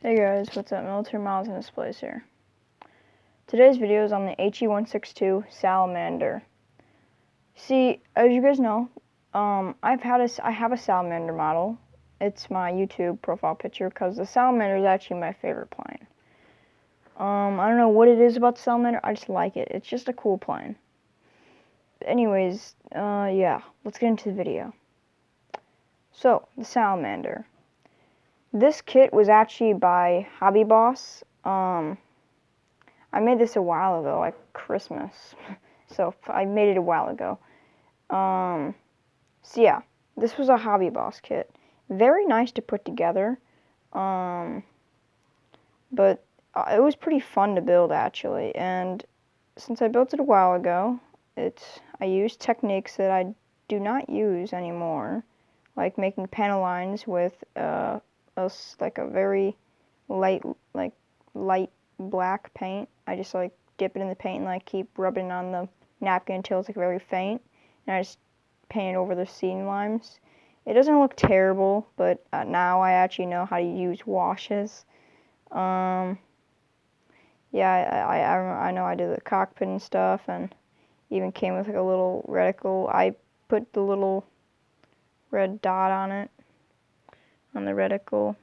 Hey guys, what's up? Military Miles and Displays here. Today's video is on the HE162 salamander. See, as you guys know, I have a salamander model. It's my YouTube profile picture because the salamander is actually my favorite plane. I don't know what it is about the salamander. I just like it. It's just a cool plane. Anyways, yeah, let's get into the video. So, the salamander. This kit was actually by Hobby Boss. I made this a while ago, like Christmas. So I made it a while ago. So yeah, this was a Hobby Boss kit. Very nice to put together. But it was pretty fun to build actually. And since I built it a while ago, I used techniques that I do not use anymore, like making panel lines with like a very light black paint. I just like dip it in the paint and like keep rubbing on the napkin until it's like very faint, and I just paint it over the seam lines. It doesn't look terrible, but now I actually know how to use washes. Yeah, I know I did the cockpit and stuff, and even came with like a little reticle. I put the little red dot on it, on the reticle.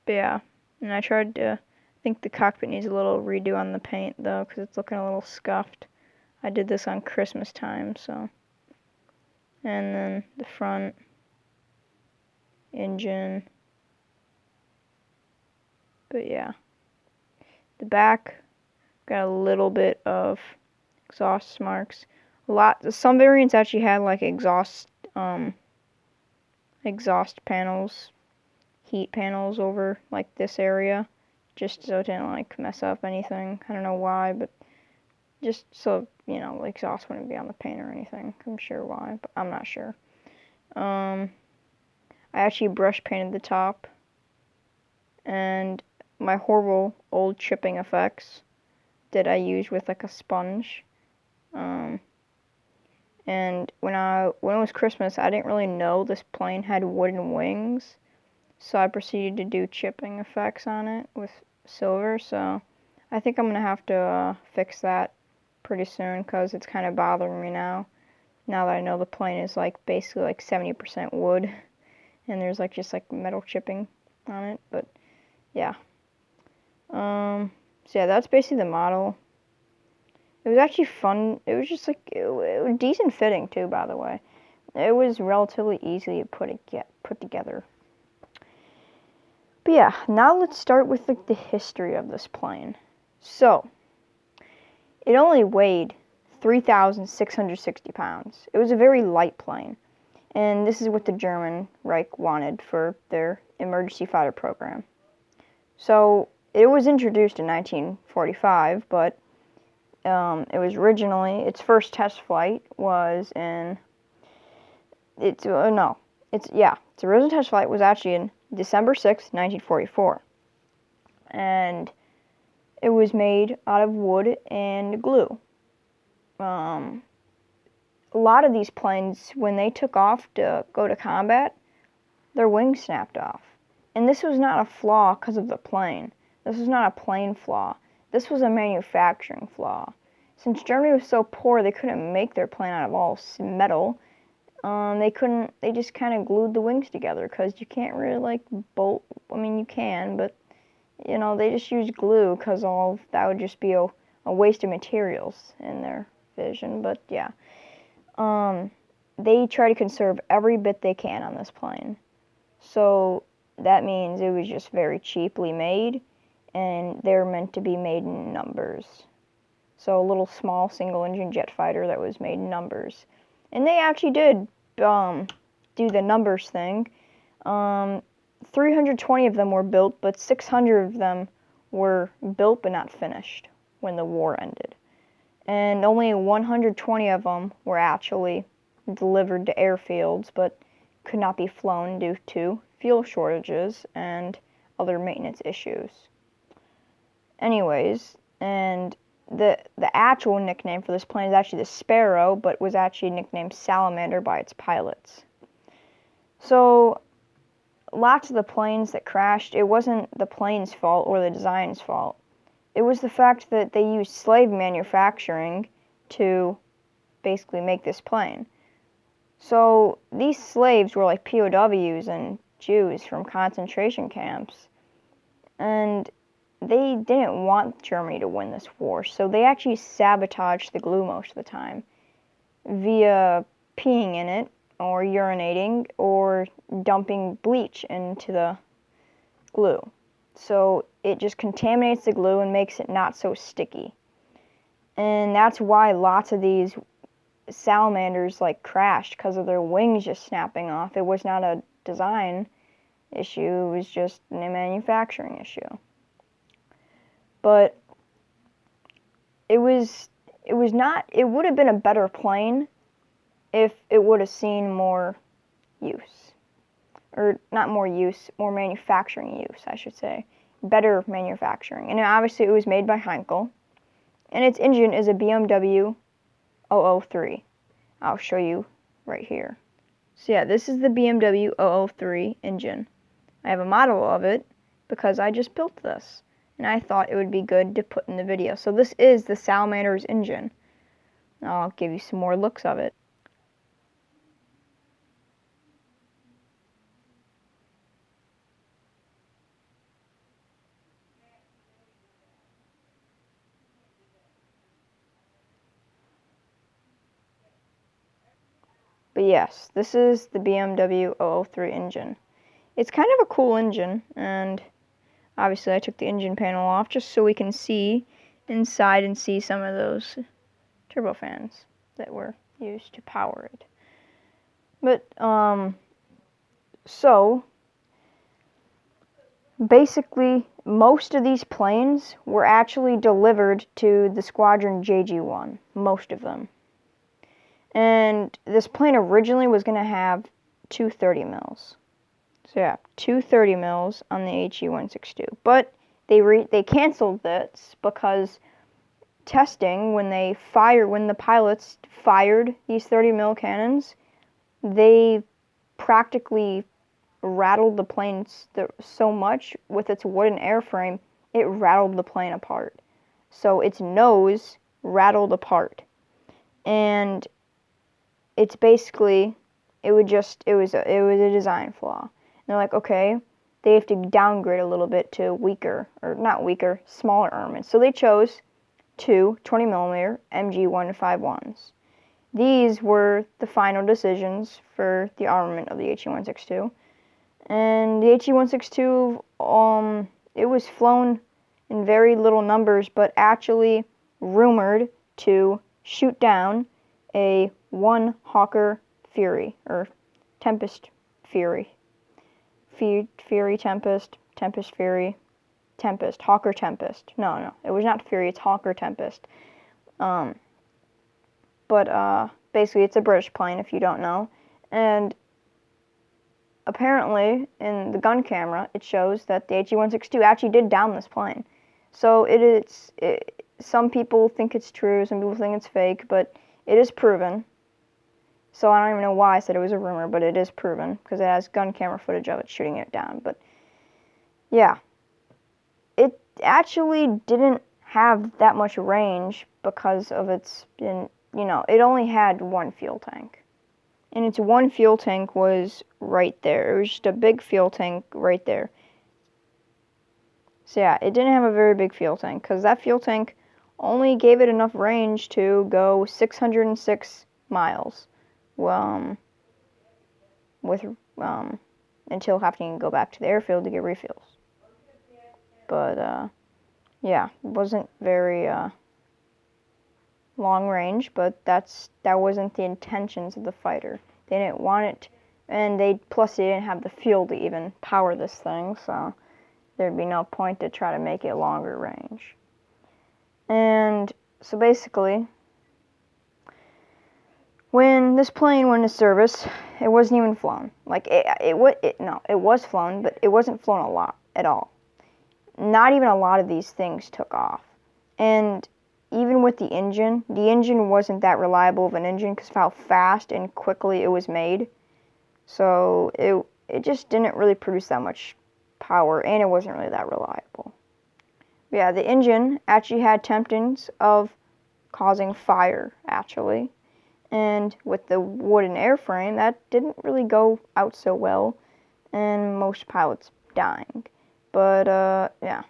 But yeah, and I tried to, I think the cockpit needs a little redo on the paint though, because it's looking a little scuffed. I did this on Christmas time, so. And then the front engine. But yeah. The back got a little bit of exhaust marks. Some variants actually had like exhaust panels, heat panels over like this area, just so it didn't like mess up anything. I don't know why, but just so, you know, the exhaust wouldn't be on the paint or anything. I'm sure why, but I'm not sure. I actually brush painted the top, and my horrible old chipping effects that I use with like a sponge. And when it was Christmas, I didn't really know this plane had wooden wings, so I proceeded to do chipping effects on it with silver. So I think I'm gonna have to fix that pretty soon, because it's kind of bothering me now that I know the plane is like basically like 70% wood and there's like just like metal chipping on it. But yeah, so yeah, that's basically the model. It was actually fun. It was just like it was decent fitting too, by the way. It was relatively easy to put together. But yeah, now let's start with like the history of this plane. So it only weighed 3,660 pounds. It was a very light plane, and this is what the German Reich wanted for their emergency fighter program. So it was introduced in 1945, but it was originally, its first test flight was its original test flight was actually in December 6th, 1944. And it was made out of wood and glue. A lot of these planes, when they took off to go to combat, their wings snapped off. And this was not a flaw because of the plane. This was not a plane flaw. This was a manufacturing flaw. Since Germany was so poor, they couldn't make their plane out of all metal. They just kind of glued the wings together, because you can't really like bolt. I mean, you can, but you know, they just used glue, because all that would just be a waste of materials in their vision. But yeah, they try to conserve every bit they can on this plane. So that means it was just very cheaply made, and they're meant to be made in numbers. So a little small single-engine jet fighter that was made in numbers. And they actually did do the numbers thing. 320 of them were built, but 600 of them were built but not finished when the war ended. And only 120 of them were actually delivered to airfields, but could not be flown due to fuel shortages and other maintenance issues. Anyways, and the actual nickname for this plane is actually the Sparrow, but was actually nicknamed Salamander by its pilots. So lots of the planes that crashed, it wasn't the plane's fault or the design's fault. It was the fact that they used slave manufacturing to basically make this plane. So these slaves were like POWs and Jews from concentration camps. And they didn't want Germany to win this war, so they actually sabotaged the glue most of the time via peeing in it, or urinating, or dumping bleach into the glue. So it just contaminates the glue and makes it not so sticky. And that's why lots of these salamanders like crashed, because of their wings just snapping off. It was not a design issue, it was just a manufacturing issue. But it would have been a better plane if it would have seen more use. Or not more use, more manufacturing use, I should say. Better manufacturing. And obviously it was made by Heinkel. And its engine is a BMW 003. I'll show you right here. So yeah, this is the BMW 003 engine. I have a model of it because I just built this. And I thought it would be good to put in the video. So this is the Salamander's engine. I'll give you some more looks of it. But yes, this is the BMW 003 engine. It's kind of a cool engine, and obviously I took the engine panel off just so we can see inside and see some of those turbofans that were used to power it. But, so, basically, most of these planes were actually delivered to the Squadron JG-1, most of them. And this plane originally was going to have two 30 mils. So yeah, two 30 mils on the HE-162. But they canceled this because testing, when the pilots fired these 30 mil cannons, they practically rattled the plane so much with its wooden airframe, it rattled the plane apart. So its nose rattled apart. And it's basically, it was a design flaw. And they're like, okay, they have to downgrade a little bit to smaller armaments. So they chose two 20mm MG-151s. These were the final decisions for the armament of the HE-162. And the HE-162, it was flown in very little numbers, but actually rumored to shoot down a one Hawker Fury, or Tempest Fury. Fury Tempest, Tempest Fury, Tempest, Hawker Tempest. No, it was not Fury, it's Hawker Tempest. Basically it's a British plane if you don't know. And apparently in the gun camera it shows that the HE-162 actually did down this plane. So some people think it's true, some people think it's fake, but it is proven. So I don't even know why I said it was a rumor, but it is proven because it has gun camera footage of it shooting it down. But yeah, it actually didn't have that much range because of it only had one fuel tank. And its one fuel tank was right there. It was just a big fuel tank right there. So yeah, it didn't have a very big fuel tank because that fuel tank only gave it enough range to go 606 miles. Until having to go back to the airfield to get refills. But, yeah, it wasn't very, long range, but that wasn't the intentions of the fighter. They didn't want it, and they didn't have the fuel to even power this thing, so there'd be no point to try to make it longer range. And so basically, when this plane went into service, it wasn't even flown. Like, it was flown, but it wasn't flown a lot at all. Not even a lot of these things took off. And even with the engine wasn't that reliable of an engine because of how fast and quickly it was made. So it just didn't really produce that much power, and it wasn't really that reliable. Yeah, the engine actually had temptings of causing fire, actually. And with the wooden airframe, that didn't really go out so well, and most pilots dying. But, yeah.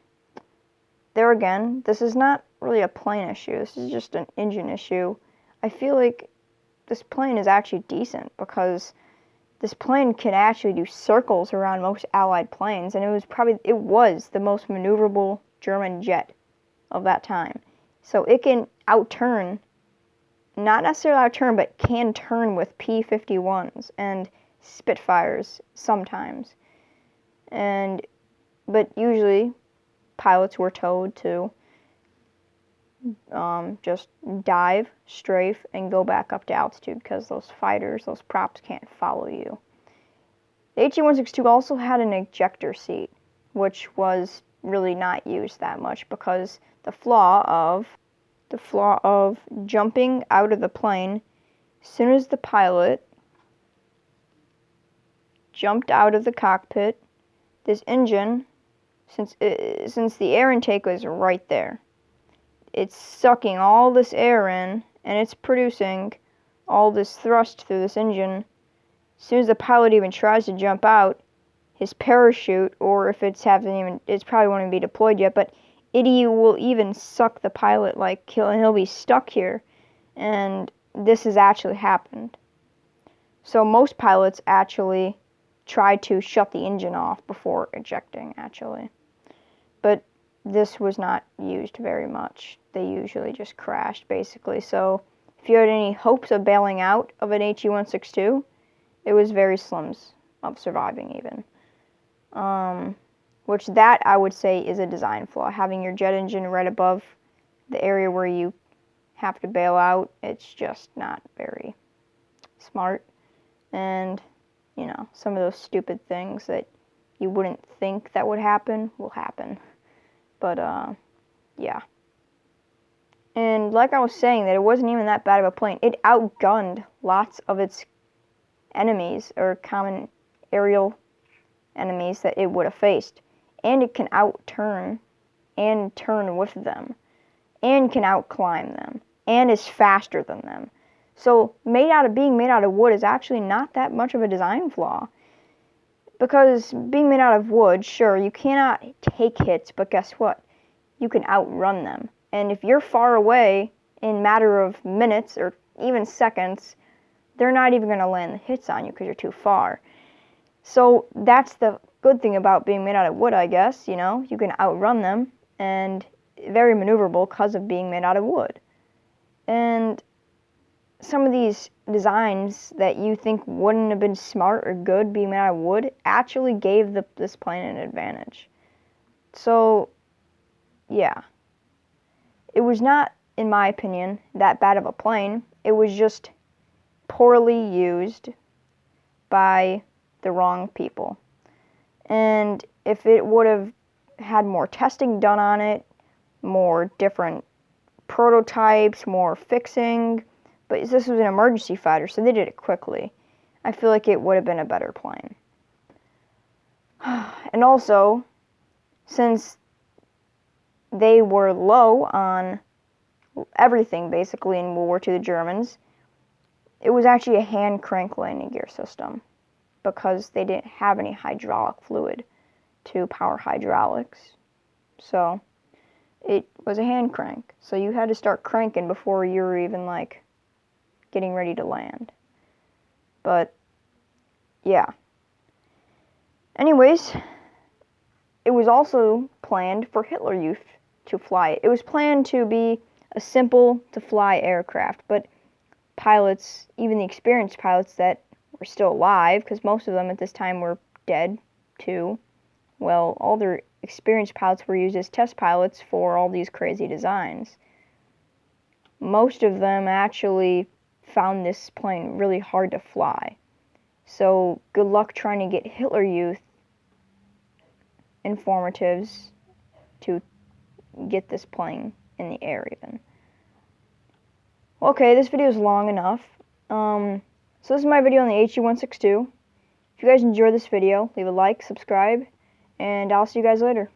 There again, this is not really a plane issue. This is just an engine issue. I feel like this plane is actually decent because this plane can actually do circles around most Allied planes, and it was the most maneuverable German jet of that time. So it can outturn, not necessarily outturn, but can turn with P-51s and Spitfires sometimes. But usually pilots were told to just dive, strafe, and go back up to altitude because those fighters, those props can't follow you. The HE-162 also had an ejector seat, which was really not used that much because the flaw of jumping out of the plane as soon as the pilot jumped out of the cockpit, this engine, since the air intake was right there, it's sucking all this air in, and it's producing all this thrust through this engine. As soon as the pilot even tries to jump out, his parachute, or if it's probably won't even be deployed yet, but it will even suck the pilot, like he'll be stuck here. And this has actually happened. So most pilots actually try to shut the engine off before ejecting, actually. But this was not used very much. They usually just crashed, basically. So if you had any hopes of bailing out of an HE-162, it was very slim of surviving even. Which that, I would say, is a design flaw. Having your jet engine right above the area where you have to bail out, it's just not very smart. And, you know, some of those stupid things that you wouldn't think that would happen will happen. But, yeah. And like I was saying, that it wasn't even that bad of a plane. It outgunned lots of its enemies, or common aerial enemies that it would have faced. And it can outturn and turn with them. And can outclimb them. And is faster than them. So being made out of wood is actually not that much of a design flaw. Because being made out of wood, sure, you cannot take hits, but guess what? You can outrun them. And if you're far away in a matter of minutes or even seconds, they're not even going to land the hits on you because you're too far. So that's the good thing about being made out of wood, I guess, you know? You can outrun them, and very maneuverable because of being made out of wood. And some of these designs that you think wouldn't have been smart or good being made out of wood actually gave this plane an advantage. So, yeah. It was not, in my opinion, that bad of a plane. It was just poorly used by the wrong people. And if it would have had more testing done on it, more different prototypes, more fixing, but this was an emergency fighter, so they did it quickly. I feel like it would have been a better plane. And also, since they were low on everything, basically, in World War II, the Germans, it was actually a hand crank landing gear system because they didn't have any hydraulic fluid to power hydraulics. So it was a hand crank. So you had to start cranking before you were even, like, getting ready to land. But, yeah. Anyways, it was also planned for Hitler Youth to fly it. It was planned to be a simple-to-fly aircraft, but pilots, even the experienced pilots that were still alive, because most of them at this time were dead, too, well, all their experienced pilots were used as test pilots for all these crazy designs. Most of them actually found this plane really hard to fly. So good luck trying to get Hitler Youth informatives to get this plane in the air even. Okay, this video is long enough. So this is my video on the HE-162. If If you guys enjoyed this video, leave a like, subscribe, and I'll see you guys later.